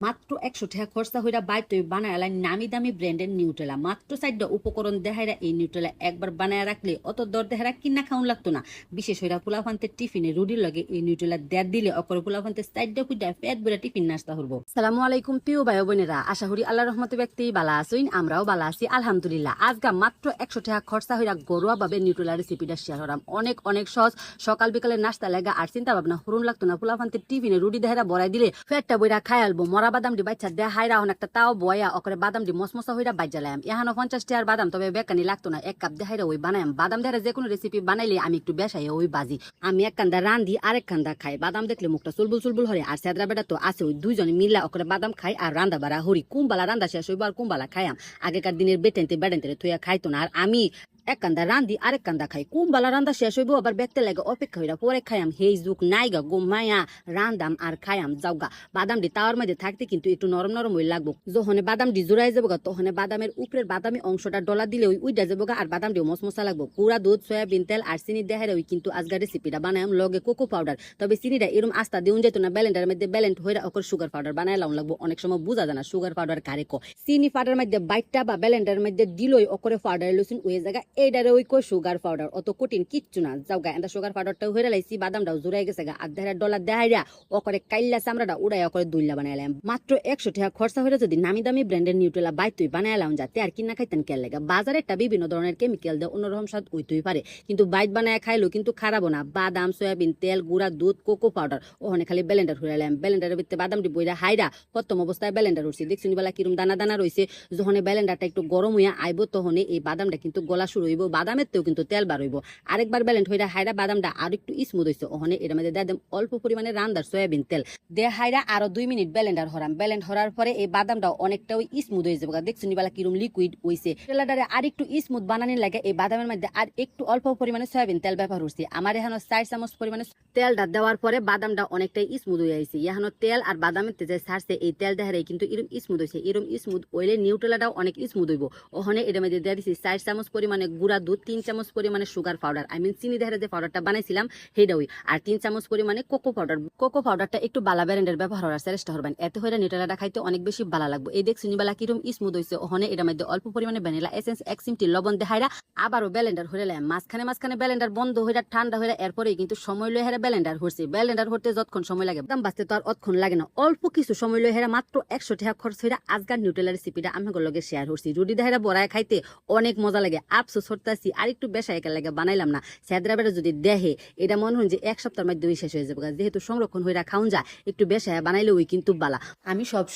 মাত্র 100 টাকা খরচা হইরা বাইর তুই বানায় নামি দামি ব্র্যান্ডের নিউটেলা মাত্র 4টা উপকরণ দেখাইরা এই নিউটেলা একবার বানায় রাখলে অত দর দেহারা কিনা খাওন লাগতো না। বিশেষ হইরা পোলাফান্তের টিফিনে রুটির লগে এই নিউটেলা দেড় দিলে অকর পোলাফান্তের 4টা খুঁজা পেট ভরে টিফিন নাস্তা করবো। সালামু আলাইকুম প্রিয় ভাই বোনেরা, আশা করি আল্লাহ রহমতে ব্যক্তি বালা আছেন, আমরাও বালা আছি আলহামদুলিল্লাহ। আজকে মাত্র 100 টাকা খরচা হইরা ঘরোয়া ভাবে নিউটেলা রেসিপিটা শেয়ার করাম। অনেক অনেক সহজ, সকাল বিকালে নাস্তা লাগা আর চিন্তা ভাবনা হরুন লাগতো না। পোলাফান্তের টিফিনে রুটি দেহারা বড়াই দিলে পেটটা বইরা খাই আলবো। মরা বাদাম দি বাচ্চা দেয়া হাইরা হন একটা তাও বয়া অকরে বাদাম দি মসমসা হইরা বাজ্জালাম। এখানে 50 টাকার বাদাম, তবে বেকানি লাগতো না। 1 কাপ দেহাইরা ওই বানায়াম। বাদাম দেহারা যে কোনো রেসিপি বানাইলে আমি একটু বেশাই ওই বাজি। আমি এক কান্দা রান্ধি আরেক কান্দা খাই। বাদাম দেখলে মুখটা চুলবুল চুলবুল হরে। আর সেদরা বেটা তো আছে, ওই দুইজনে মিলা অকরে বাদাম খাই আর রান্দা বাড়া হরি। কুম্বালা রান্দা শেষ হইব আর কুম্বালা খাইয়াম। আগেকার দিনের বেটেনতে থইয়া খাইতো না। আর আমি এক কান্দা রান্ধি আরেক কান্দা খাই। কুম্বালা রান্দা শেষ হইব আবার বেকতে লাগে অপেক্ষা হইরা পরে খাইয়াম। হেই যুগ নাইগা গোমায়া রান্দাম আর খাইয়াম যাওগা। বাদামটি তাওয়ার মধ্যে থাকতে কিন্তু একটু নরম নরম হয়ে লাগবো। যখন বাদামটি জোড়াই যাবো গা তখন বাদামের উপরের বাদামি অংশটা ডলা দিলে ওই উইডা যাবো গা। আর বাদামটিও মসমসা লাগবো। পুরা দুধ, সয়াবিন তেল আর চিনি দেখারে ওই কিন্তু আজকের রেসিপিটা বানায়াম লগে কোকো পাউডার। তবে চিনিটা এরম আস্তা দিউন যেত না। ব্যালেন্ডার মধ্যে ব্যালেন্ড হইরা অকর সুগার পাউডার বানায় লাউন লাগবো। অনেক সময় বুঝা যায় না সুগার পাউডার কারে ক। চিনি পাউডার মধ্যে বাইটটা বা ব্যালেন্ডার মধ্যে দিলই অকরে পাউডার লইছুন ওই জায়গা এইটারে ওই কই সুগার পাউডার। অত কঠিন কিচ্ছু না। যাও গা এন্ড সুগার পাউডারটাও হইরা লাইছি, বাদামটাও জুড়াই গেছে গা। আর দেহারা ডলার দেহাইরা অকরে কাইল্লা চামড়াটা উড়াই অকরে দুইলা বানাইলাম। মাত্র 100 টাকা খরচা হইরা যদি নামি দামি ব্র্যান্ডের নিউটেলা বাই তুই বানাইলাম যাতে আর কিনা খাইতেন কেল লাগা। বাজারে একটা বিভিন্ন ধরনের কেমিক্যাল দেয়, অন্যরকম স্বাদ হইতেই পারে, কিন্তু বাইট বানায় খাইলো কিন্তু খারাপও না। বাদাম, সয়াবিন তেল, গুঁড়া দুধ, কোকো পাউডার ওখানে খালি ব্লেন্ডার হইরালাম। ব্লেন্ডারের ভিতরে বাদামটি বইরা হাইরা প্রথম অবস্থায় ব্লেন্ডার হচ্ছে দেখছি বেলা কিরম দানা দানা রয়েছে। যখন ব্লেন্ডারটা একটু গরম হইয়া আইব তখন এই বাদামটা কিন্তু গলা শুরু হইব। বাদামের তেও কিন্তু তেল বার হইব। আরেকবার ব্যালেন্ড হইরা হাইরা বাদামটা আর একটু স্মুথ হইছে। ওখানে এর মধ্যে দেয় অল্প পরিমাণে রান্দার সয়াবিন তেল দে হাইরা আরো 2 মিনিট ব্লেন্ডার হরাম। ব্লেন্ড হরার পরে এই বাদামটা অনেকটা ওই স্মুথ হয়ে যাবে। দেখছি বেলা কিরম লিকুইড হইছে। তেলাটারে আর একটু স্মুথ বানানোর লাগে এই বাদামের মধ্যে আর একটু অল্প পরিমাণে সয়াবিন তেল ব্যবহার করছি। আমার এখানে 4 চামচ পরিমাণে তেলটা দেওয়ার পরে বাদামটা অনেকটাই স্মুথ হয়ে আইছে। এখানে তেল আর বাদামের তেজে ছাড়ছে এই তেল দেহারাই কিন্তু এরম স্মুথ হয়েছে। এরম স্মুথ হইলে নিউটেলাটাও অনেক স্মুথ হইব। ওখানে এর মধ্যে দিয়ে দিছি 4 চামচ পরিমাণে গুঁড়া দুধ, 3 চামচ পরিমাণে সুগার পাউডার, আমি চিনি দেহারে যে পাউডারটা বানাইছিলাম সেইটা ওই, আর 3 চামচ পরিমাণে কোকো পাউডার। কোকো পাউডারটা একটু বালা ব্র্যান্ডের ব্যবহার করার চেষ্টা করবেন, এতে হইরা নিউটেলাটা খাইতে অনেক বেশি ভালো লাগবে। এই দেখছি বেলা কিরম স্মুথ হইছে। ওখানে এর মধ্যে অল্প পরিমাণে ভ্যানিলা এসেন্স, 1 চিমটি লবণ দেহাইরা আবারও ব্লেন্ডার হইরালাম। মাঝখানে ব্লেন্ডার বন্ধ হইরা ঠান্ডা হইরা এরপরেই কিন্তু সময় লয়ে হেরা ব্লেন্ডার হচ্ছে। ব্লেন্ডার হতে যতক্ষণ সময় লাগে দাম বাঁচতে তো আর অতক্ষণ লাগে না। অল্প কিছু সময় লয়ে হেরা মাত্র 100 টাকা খরচ হইরা আজকাল নিউটেলা রেসিপিটা আমি লগে শেয়ার করছি। রুটি দেহারা বড়ায় খাইতে অনেক মজা লাগে। আফসোস হরতাছি আর একটু বেশা একা লাগে বানাইলাম না। সেদরা বেটা যদি দেহে এটা মনে হয় যে 1 সপ্তাহের মধ্যে শেষ হয়ে যাবে। যেহেতু সংরক্ষণ হইরা খাওন যায়, একটু বেশা বানাইলে ওই কিন্তু বালা। আমি সব